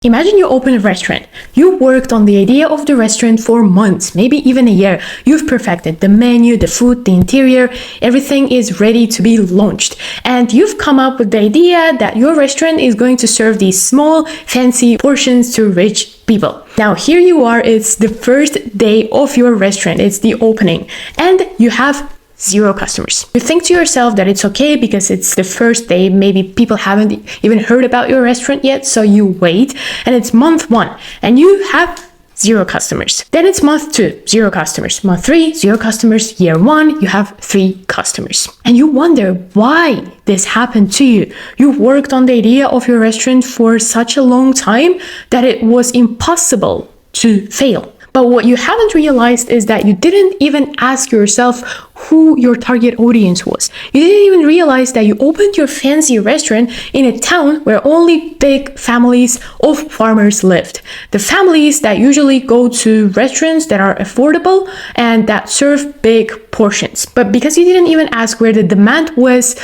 Imagine you open a restaurant. You worked on the idea of the restaurant for months, maybe even a year. You've perfected the menu, the food, the interior, everything is ready to be launched. And you've come up with the idea that your restaurant is going to serve these small, fancy portions to rich people. Now here you are, it's the first day of your restaurant, it's the opening, and you have 0 customers. You think to yourself that it's okay because it's the first day, maybe people haven't even heard about your restaurant yet, so you wait, and it's month 1 and you have 0 customers. Then it's month 2, 0 customers. Month 3, 0 customers. Year 1, you have 3 customers. And you wonder why this happened to you. You worked on the idea of your restaurant for such a long time that it was impossible to fail. But what you haven't realized is that you didn't even ask yourself who your target audience was. You didn't even realize that you opened your fancy restaurant in a town where only big families of farmers lived. The families that usually go to restaurants that are affordable and that serve big portions. But because you didn't even ask where the demand was,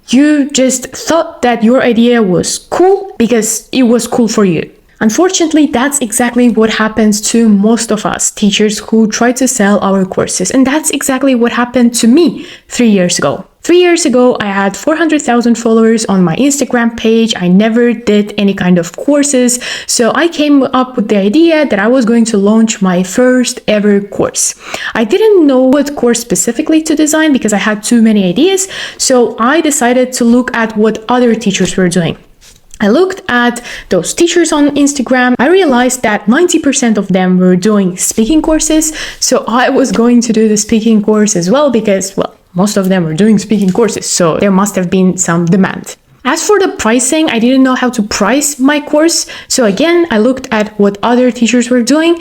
you just thought that your idea was cool because it was cool for you. Unfortunately, that's exactly what happens to most of us teachers who try to sell our courses. And that's exactly what happened to me 3 years ago. 3 years ago, I had 400,000 followers on my Instagram page. I never did any kind of courses. So I came up with the idea that I was going to launch my first ever course. I didn't know what course specifically to design because I had too many ideas. So I decided to look at what other teachers were doing. I looked at those teachers on Instagram. I realized that 90% of them were doing speaking courses. So I was going to do the speaking course as well because, well, most of them were doing speaking courses. So there must have been some demand. As for the pricing, I didn't know how to price my course. So again, I looked at what other teachers were doing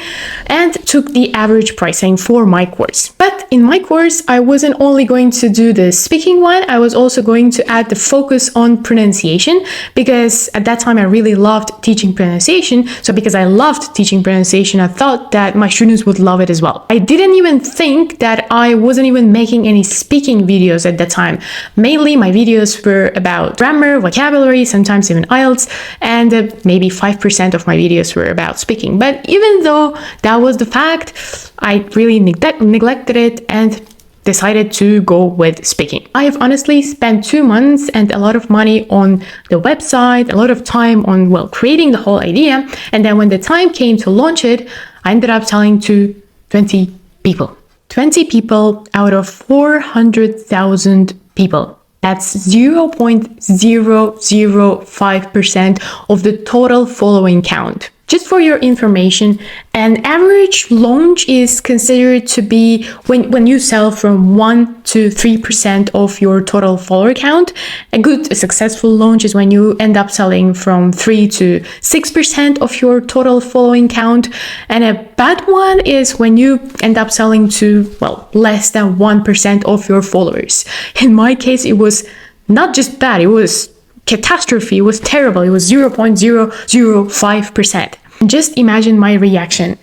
and took the average pricing for my course. But in my course, I wasn't only going to do the speaking one, I was also going to add the focus on pronunciation because at that time I really loved teaching pronunciation. So because I loved teaching pronunciation, I thought that my students would love it as well. I didn't even think that I wasn't even making any speaking videos at that time. Mainly my videos were about grammar, vocabulary, sometimes even IELTS, and maybe 5% of my videos were about speaking. But even though that was the fact, I really neglected it and decided to go with speaking. I have honestly spent 2 months and a lot of money on the website, a lot of time on, well, creating the whole idea. And then when the time came to launch it, I ended up selling to 20 people. 20 people out of 400,000 people. That's 0.005% of the total following count. Just for your information, an average launch is considered to be when you sell from 1 to 3% of your total follower count. A successful launch is when you end up selling from 3 to 6% of your total following count. And a bad one is when you end up selling to, well, less than 1% of your followers. In my case, it was not just bad, it was catastrophe, it was terrible. It was 0.005%. Just imagine my reaction.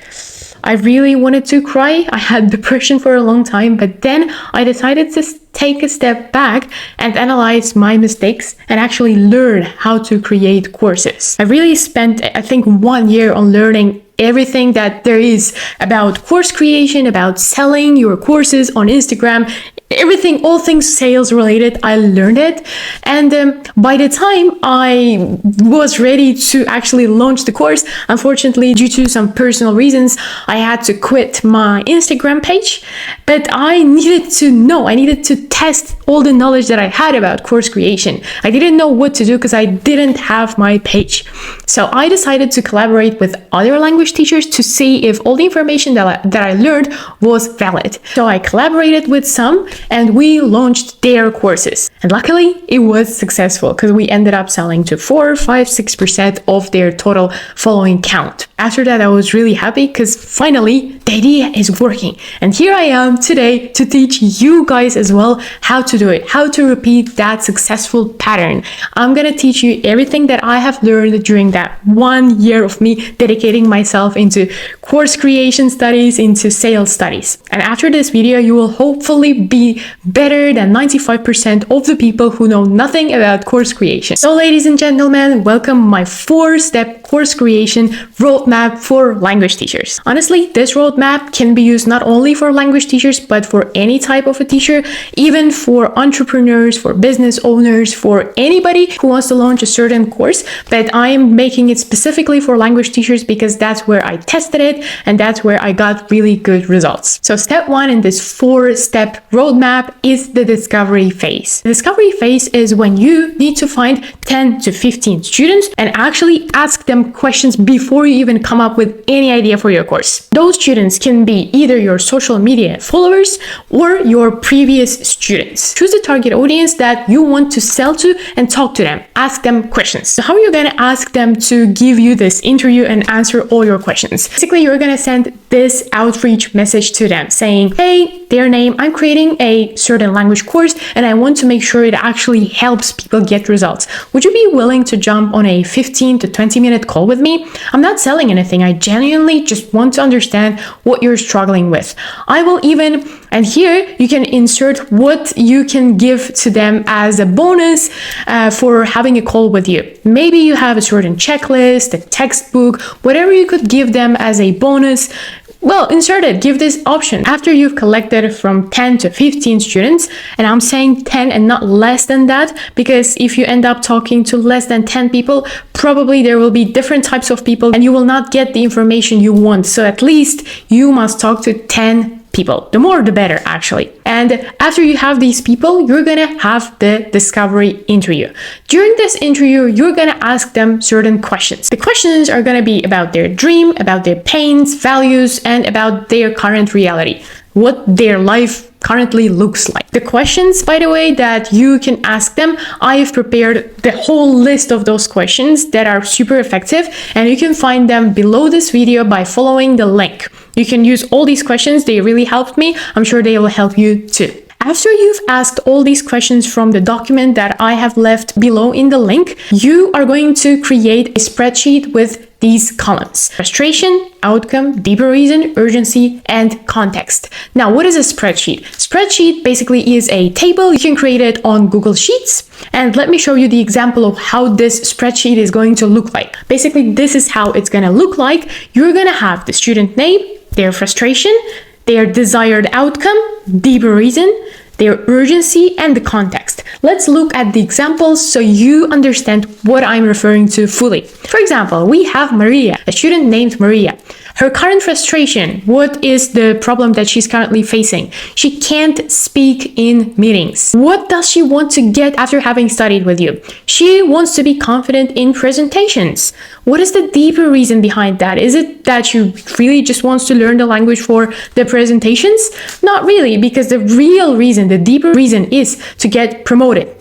I really wanted to cry. I had depression for a long time, but then I decided to take a step back and analyze my mistakes and actually learn how to create courses. I really spent, I think, 1 year on learning everything that there is about course creation, about selling your courses on Instagram. Everything, all things sales related, I learned it. And by the time I was ready to actually launch the course, unfortunately, due to some personal reasons, I had to quit my Instagram page. But I needed to know, I needed to test all the knowledge that I had about course creation. I didn't know what to do because I didn't have my page. So I decided to collaborate with other language teachers to see if all the information that I learned was valid. So I collaborated with some and we launched their courses. And luckily, it was successful because we ended up selling to 4, 5, 6% of their total following count. After that, I was really happy because finally the idea is working. And here I am today to teach you guys as well how to do it, how to repeat that successful pattern. I'm gonna teach you everything that I have learned during that 1 year of me dedicating myself into course creation studies, into sales studies. And after this video, you will hopefully be be better than 95% of the people who know nothing about course creation. So ladies and gentlemen, welcome my 4-step course creation roadmap for language teachers. Honestly, this roadmap can be used not only for language teachers, but for any type of a teacher, even for entrepreneurs, for business owners, for anybody who wants to launch a certain course. But I am making it specifically for language teachers because that's where I tested it and that's where I got really good results. So step 1 in this 4-step roadmap is the discovery phase. The discovery phase is when you need to find 10 to 15 students and actually ask them questions before you even come up with any idea for your course. Those students can be either your social media followers or your previous students. Choose the target audience that you want to sell to and talk to them. Ask them questions. So how are you going to ask them to give you this interview and answer all your questions? Basically, you're going to send this outreach message to them saying, hey, their name, I'm creating a certain language course and I want to make sure it actually helps people get results. Would you be willing to jump on a 15 to 20 minute call with me? I'm not selling anything. I genuinely just want to understand what you're struggling with. I will even, and here you can insert what you can give to them as a bonus for having a call with you. Maybe you have a certain checklist, a textbook, whatever you could give them as a bonus. Well, insert it, give this option. After you've collected from 10 to 15 students, and I'm saying 10 and not less than that, because if you end up talking to less than 10 people, probably there will be different types of people and you will not get the information you want. So at least you must talk to 10 people. The more, the better, actually. And after you have these people, you're gonna have the discovery interview. During this interview, you're gonna ask them certain questions. The questions are gonna be about their dream, about their pains, values, and about their current reality, what their life currently looks like. The questions, by the way, that you can ask them, I have prepared the whole list of those questions that are super effective, and you can find them below this video by following the link. You can use all these questions. They really helped me. I'm sure they will help you too. After you've asked all these questions from the document that I have left below in the link, you are going to create a spreadsheet with these columns: frustration, outcome, deeper reason, urgency, and context. Now, what is a spreadsheet? Spreadsheet basically is a table. You can create it on Google Sheets. And let me show you the example of how this spreadsheet is going to look like. Basically, this is how it's going to look like. You're going to have the student name, their frustration, their desired outcome, deeper reason, their urgency, and the context. Let's look at the examples so you understand what I'm referring to fully. For example, we have Maria, a student named Maria. Her current frustration, what is the problem that she's currently facing? She can't speak in meetings. What does she want to get after having studied with you? She wants to be confident in presentations. What is the deeper reason behind that? Is it that she really just wants to learn the language for the presentations? Not really, because the real reason, the deeper reason is to get promoted.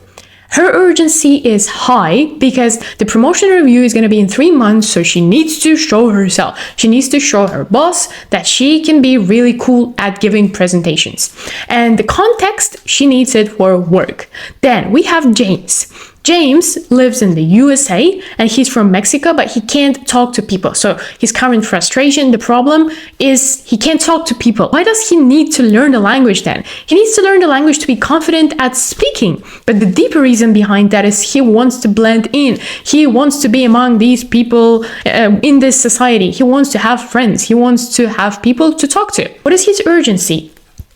Her urgency is high because the promotion review is going to be in 3 months, so she needs to show herself. She needs to show her boss that she can be really cool at giving presentations. And the context, she needs it for work. Then we have James. James lives in the USA and he's from Mexico, but he can't talk to people. So his current frustration, the problem is he can't talk to people. Why does he need to learn the language then? He needs to learn the language to be confident at speaking. But the deeper reason behind that is he wants to blend in. He wants to be among these people in this society. He wants to have friends. He wants to have people to talk to. What is his urgency?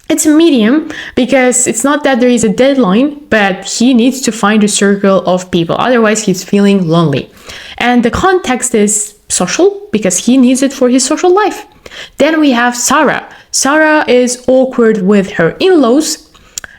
It's medium because it's not that there is a deadline, but he needs to find a circle of people. Otherwise, he's feeling lonely. And the context is social because he needs it for his social life. Then we have Sarah. Sarah is awkward with her in-laws.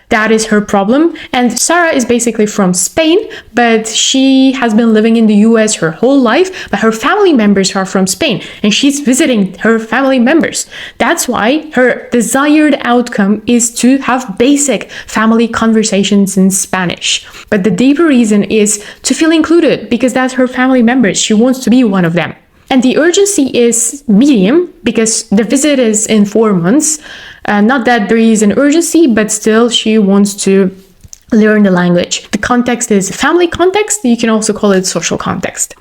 That is her problem. And Sarah is basically from Spain, but she has been living in the US her whole life, but her family members are from Spain and she's visiting her family members. That's why her desired outcome is to have basic family conversations in Spanish. But the deeper reason is to feel included because that's her family members. She wants to be one of them. And the urgency is medium because the visit is in 4 months. Not that there is an urgency, but still she wants to learn the language. The context is family context. You can also call it social context.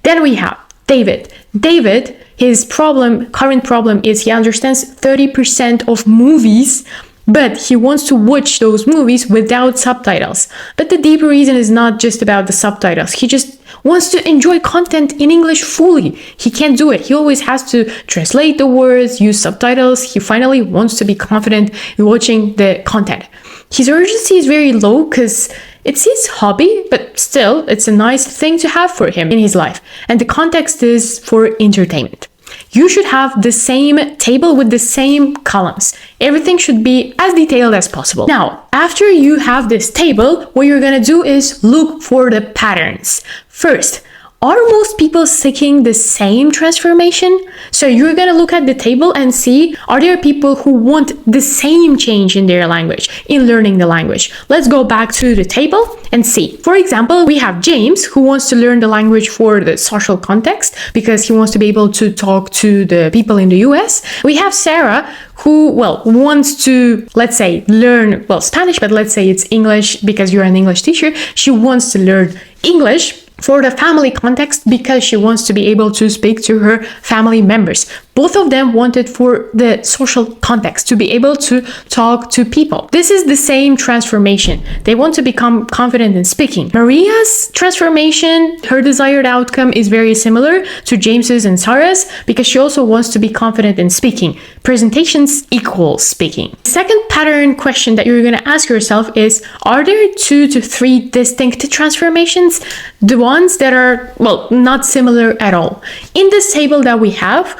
Then we have David. David, his current problem is he understands 30% of movies, but he wants to watch those movies without subtitles. But the deeper reason is not just about the subtitles. He just wants to enjoy content in English fully. He can't do it. He always has to translate the words, use subtitles. He finally wants to be confident in watching the content. His urgency is very low because it's his hobby, but still, it's a nice thing to have for him in his life. And the context is for entertainment. You should have the same table with the same columns. Everything should be as detailed as possible. Now, after you have this table, what you're gonna do is look for the patterns. First, are most people seeking the same transformation? So you're gonna look at the table and see, are there people who want the same change in their language, in learning the language? Let's go back to the table and see. For example, we have James who wants to learn the language for the social context because he wants to be able to talk to the people in the US. We have Sarah who, wants to, let's say, learn, Spanish, but let's say it's English because you're an English teacher. She wants to learn English for the family context because she wants to be able to speak to her family members. Both of them want it for the social context, to be able to talk to people. This is the same transformation. They want to become confident in speaking. Maria's transformation, her desired outcome is very similar to James's and Sarah's because she also wants to be confident in speaking. Presentations equal speaking. The second pattern question that you're going to ask yourself is, are there 2 to 3 distinct transformations? The ones that are, not similar at all. In this table that we have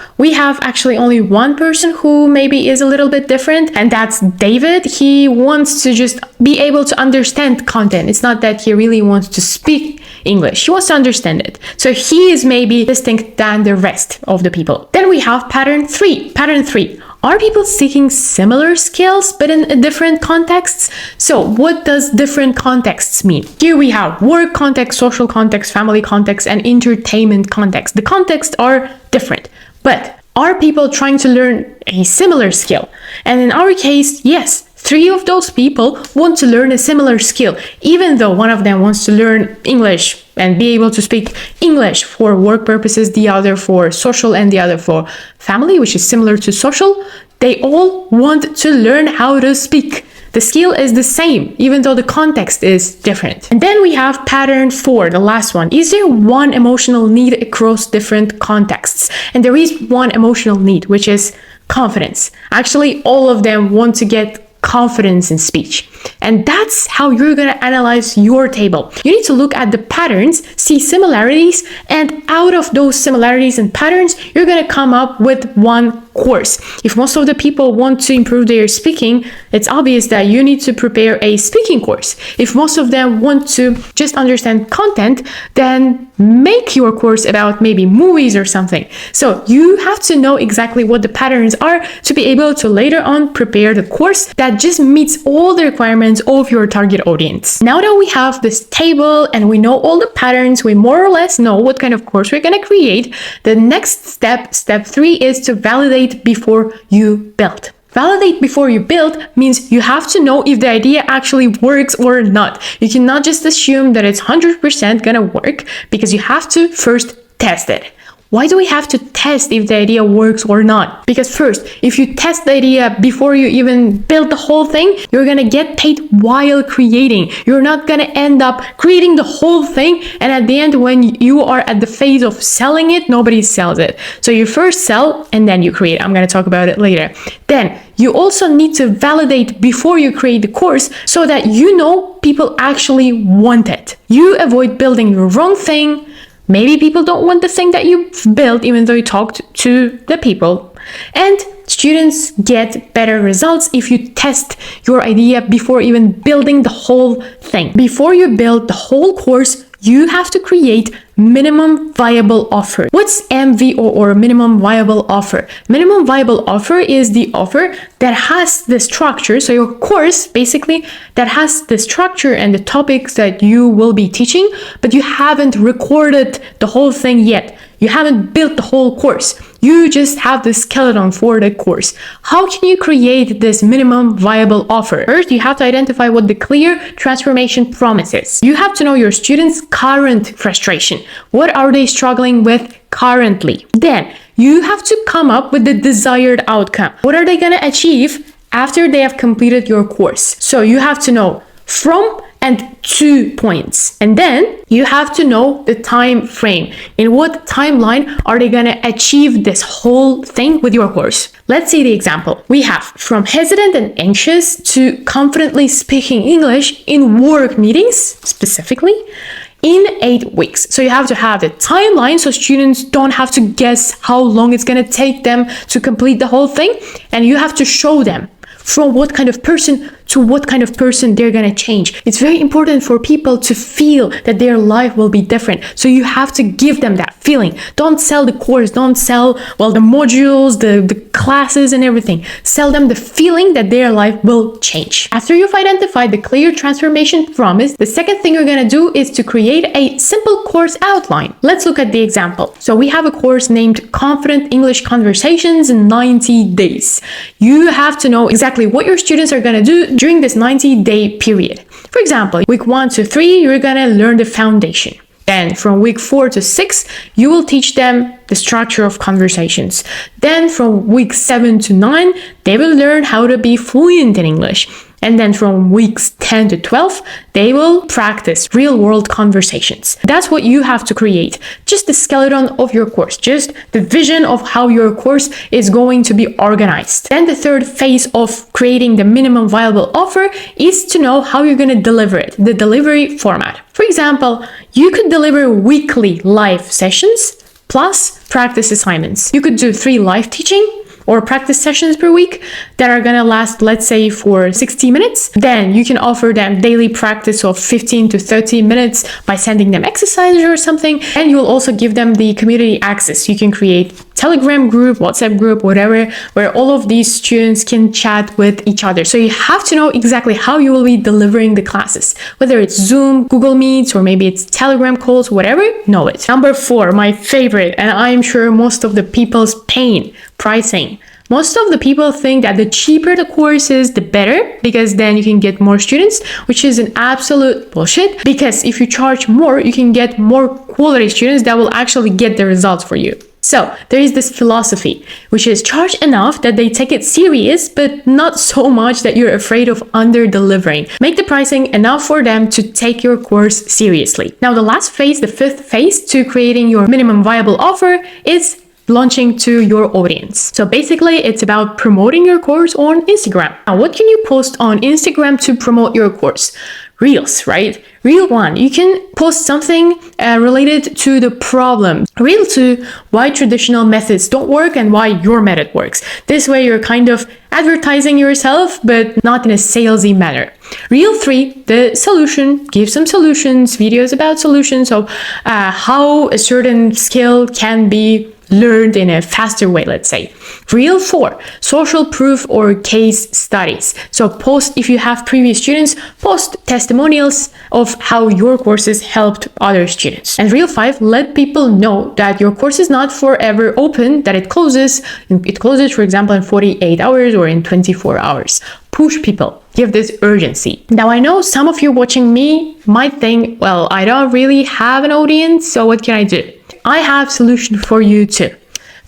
actually only one person who maybe is a little bit different, and that's David. He wants to just be able to understand content. It's not that he really wants to speak English. He wants to understand it. So he is maybe distinct than the rest of the people. Then we have pattern 3. Pattern 3. Are people seeking similar skills but in different contexts? So what does different contexts mean? Here we have work context, social context, family context, and entertainment context. The contexts are different, but are people trying to learn a similar skill? And in our case, yes, 3 of those people want to learn a similar skill, even though one of them wants to learn English and be able to speak English for work purposes, the other for social, and the other for family, which is similar to social. They all want to learn how to speak. The skill is the same, even though the context is different. And then we have pattern 4, the last one. Is there one emotional need across different contexts? And there is one emotional need, which is confidence. Actually, all of them want to get confidence in speech. And that's how you're going to analyze your table. You need to look at the patterns, see similarities, and out of those similarities and patterns, you're going to come up with one course. If most of the people want to improve their speaking, it's obvious that you need to prepare a speaking course. If most of them want to just understand content, then make your course about maybe movies or something. So you have to know exactly what the patterns are to be able to later on prepare the course that just meets all the requirements of your target audience. Now that we have this table and we know all the patterns, we more or less know what kind of course we're going to create. The next step, step 3, is to validate before you build. Validate before you build means you have to know if the idea actually works or not. You cannot just assume that it's 100% gonna work because you have to first test it. Why do we have to test if the idea works or not? Because first, if you test the idea before you even build the whole thing, you're gonna get paid while creating. You're not gonna end up creating the whole thing, and at the end, when you are at the phase of selling it, nobody sells it. So you first sell and then you create. I'm gonna talk about it later. Then you also need to validate before you create the course so that you know people actually want it. You avoid building the wrong thing. Maybe people don't want the thing that you built, even though you talked to the people. And students get better results if you test your idea before even building the whole thing. Before you build the whole course, you have to create minimum viable offer. What's MVO, or minimum viable offer? Minimum viable offer is the offer that has the structure. So your course basically that has the structure and the topics that you will be teaching, but you haven't recorded the whole thing yet. You haven't built the whole course. You just have the skeleton for the course. How can you create this minimum viable offer? First, you have to identify what the clear transformation promises. You have to know your students' current frustration. What are they struggling with currently? Then you have to come up with the desired outcome. What are they going to achieve after they have completed your course. So you have to know from and 2 points. And then you have to know the time frame. In what timeline are they gonna achieve this whole thing with your course? Let's see the example. We have from hesitant and anxious to confidently speaking English in work meetings, specifically, in 8 weeks. So you have to have the timeline so students don't have to guess how long it's gonna take them to complete the whole thing. And you have to show them from what kind of person to what kind of person they're gonna change. It's very important for people to feel that their life will be different. So you have to give them that feeling. Don't sell the course, don't sell, well, the modules, the classes and everything. Sell them the feeling that their life will change. After you've identified the clear transformation promise, the second thing you're gonna do is to create a simple course outline. Let's look at the example. So we have a course named Confident English Conversations in 90 Days. You have to know exactly what your students are gonna do during this 90-day period. For example, week 1 to 3, you're gonna learn the foundation. Then from week 4 to 6, you will teach them the structure of conversations. Then from week 7 to 9, they will learn how to be fluent in English. And then from weeks 10 to 12, they will practice real-world conversations. That's what you have to create. Just the skeleton of your course, just the vision of how your course is going to be organized. Then the third phase of creating the minimum viable offer is to know how you're going to deliver it, the delivery format. For example, you could deliver weekly live sessions plus practice assignments. You could do 3 live teaching or practice sessions per week that are gonna last, let's say, for 60 minutes. Then you can offer them daily practice of 15 to 30 minutes by sending them exercises or something. And you will also give them the community access. You can create Telegram group, WhatsApp group, whatever, where all of these students can chat with each other. So you have to know exactly how you will be delivering the classes, whether it's Zoom, Google Meets, or maybe it's Telegram calls, whatever, know it. Number 4, my favorite, and I'm sure most of the people's pain, pricing. Most of the people think that the cheaper the course is, the better, because then you can get more students, which is an absolute bullshit. Because if you charge more, you can get more quality students that will actually get the results for you. So there is this philosophy, which is charge enough that they take it serious, but not so much that you're afraid of under-delivering. Make the pricing enough for them to take your course seriously. Now, the last phase, the 5th phase to creating your minimum viable offer is launching to your audience. So basically, it's about promoting your course on Instagram. Now, what can you post on Instagram to promote your course? Reels, right? Reel 1, you can post something related to the problem. Reel 2, why traditional methods don't work and why your method works. This way you're kind of advertising yourself, but not in a salesy manner. Reel 3, the solution, give some solutions, videos about solutions of how a certain skill can be learned in a faster way, let's say. Reel 4, social proof or case studies. So post, if you have previous students, post testimonials of how your courses helped other students. And Reel 5, let people know that your course is not forever open, that it closes, for example, in 48 hours or in 24 hours. Push people. Give this urgency. Now, I know some of you watching me might think, well, I don't really have an audience, so what can I do? I have a solution for you too.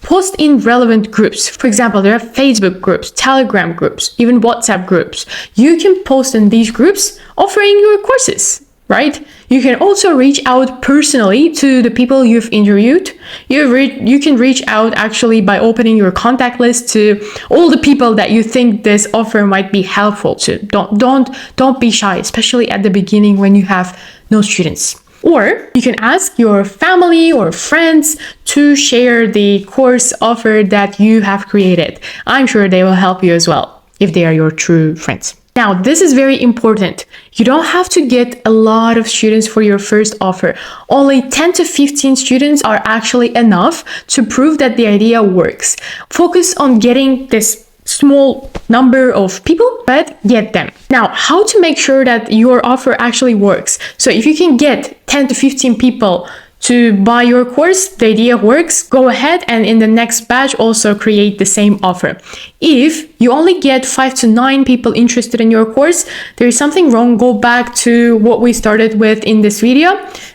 Post in relevant groups. For example, there are Facebook groups, Telegram groups, even WhatsApp groups. You can post in these groups offering your courses, right? You can also reach out personally to the people you've interviewed. You can reach out actually by opening your contact list to all the people that you think this offer might be helpful to. Don't be shy, especially at the beginning when you have no students. Or you can ask your family or friends to share the course offer that you have created. I'm sure they will help you as well, if they are your true friends. Now, this is very important. You don't have to get a lot of students for your first offer. Only 10 to 15 students are actually enough to prove that the idea works. Focus on getting this small number of people, but get them. Now, how to make sure that your offer actually works? So if you can get 10 to 15 people to buy your course, the idea works, go ahead and in the next batch also create the same offer. If you only get 5 to 9 people interested in your course, there is something wrong. Go back to what we started with in this video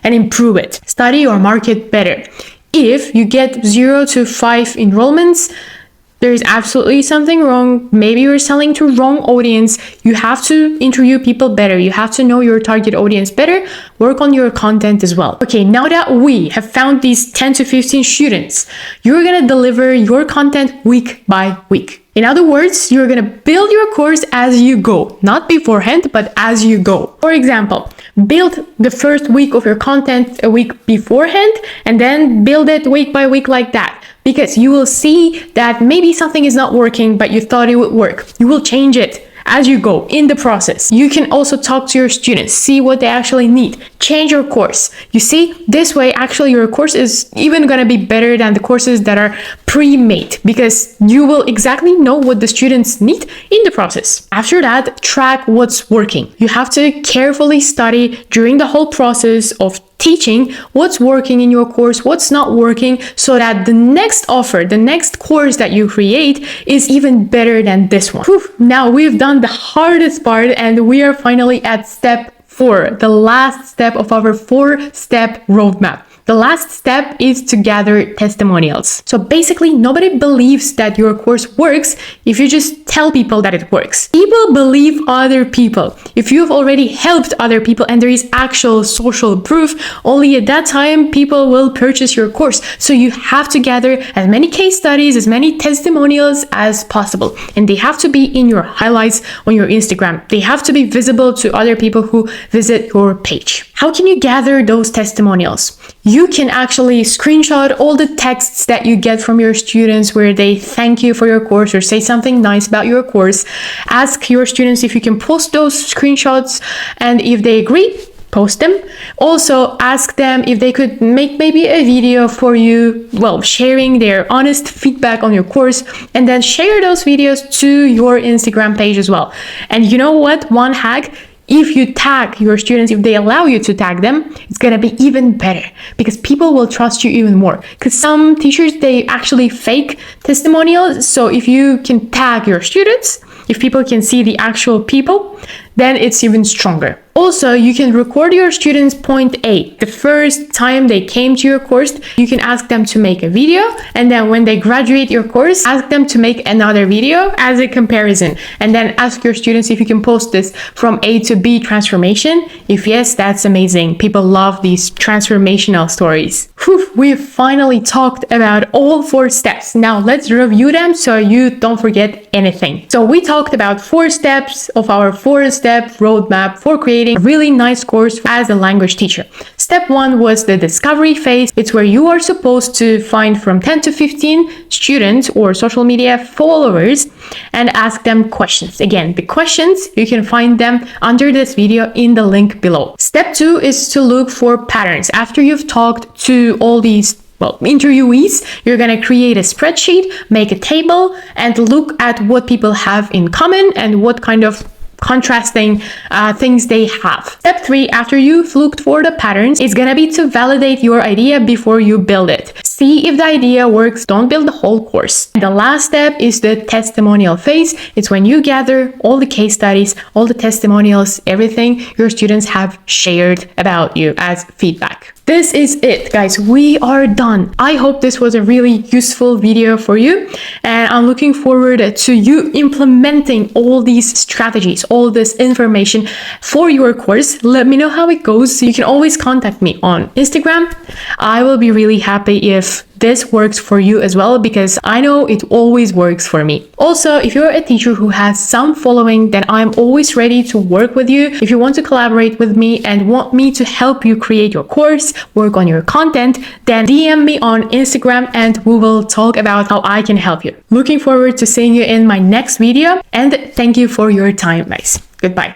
and improve it. Study your market better. If you get 0 to 5 enrollments, there is absolutely something wrong. Maybe you're selling to wrong audience. You have to interview people better. You have to know your target audience better. Work on your content as well. Okay, now that we have found these 10 to 15 students, you're gonna deliver your content week by week. In other words, you're gonna build your course as you go, not beforehand, but as you go. For example, build the first week of your content a week beforehand, and then build it week by week like that. Because you will see that maybe something is not working, but you thought it would work. You will change it as you go in the process. You can also talk to your students, see what they actually need, change your course. You see, this way actually your course is even gonna be better than the courses that are pre-made, because you will exactly know what the students need in the process. After that, track what's working. You have to carefully study during the whole process of teaching what's working in your course, what's not working, so that the next offer, the next course that you create is even better than this one. Whew. Now we've done the hardest part and we are finally at step 4, the last step of our 4-step roadmap. The last step is to gather testimonials. So basically, nobody believes that your course works if you just tell people that it works. People believe other people. If you've already helped other people and there is actual social proof, only at that time people will purchase your course. So you have to gather as many case studies, as many testimonials as possible. And they have to be in your highlights on your Instagram. They have to be visible to other people who visit your page. How can you gather those testimonials? You can actually screenshot all the texts that you get from your students where they thank you for your course or say something nice about your course. Ask your students if you can post those screenshots, and if they agree, post them. Also ask them if they could make maybe a video for you, well, sharing their honest feedback on your course, and then share those videos to your Instagram page as well. And you know what? One hack: if you tag your students, if they allow you to tag them, it's gonna be even better, because people will trust you even more. Because some teachers, they actually fake testimonials. So if you can tag your students, if people can see the actual people, then it's even stronger. Also, you can record your students' point A. The first time they came to your course, you can ask them to make a video, and then when they graduate your course, ask them to make another video as a comparison, and then ask your students if you can post this from A to B transformation. If yes, that's amazing. People love these transformational stories. Whew, we've finally talked about all 4 steps. Now let's review them so you don't forget anything. So we talked about 4 steps of our 4-step roadmap for creating a really nice course as a language teacher. Step 1 was the discovery phase. It's where you are supposed to find from 10 to 15 students or social media followers and ask them questions. Again, the questions, you can find them under this video in the link below. Step 2 is to look for patterns. After you've talked to all these interviewees, you're gonna create a spreadsheet, make a table, and look at what people have in common and what kind of contrasting things they have. Step 3, after you've looked for the patterns, is gonna be to validate your idea before you build it. See if the idea works. Don't build the whole course. And the last step is the testimonial phase. It's when you gather all the case studies, all the testimonials, everything your students have shared about you as feedback. This is it, guys. We are done. I hope this was a really useful video for you, and I'm looking forward to you implementing all these strategies, all this information for your course. Let me know how it goes. You can always contact me on Instagram. I will be really happy if this works for you as well, because I know it always works for me. Also, if you're a teacher who has some following, then I'm always ready to work with you. If you want to collaborate with me and want me to help you create your course, work on your content, then DM me on Instagram and we will talk about how I can help you. Looking forward to seeing you in my next video, and thank you for your time, guys. Goodbye.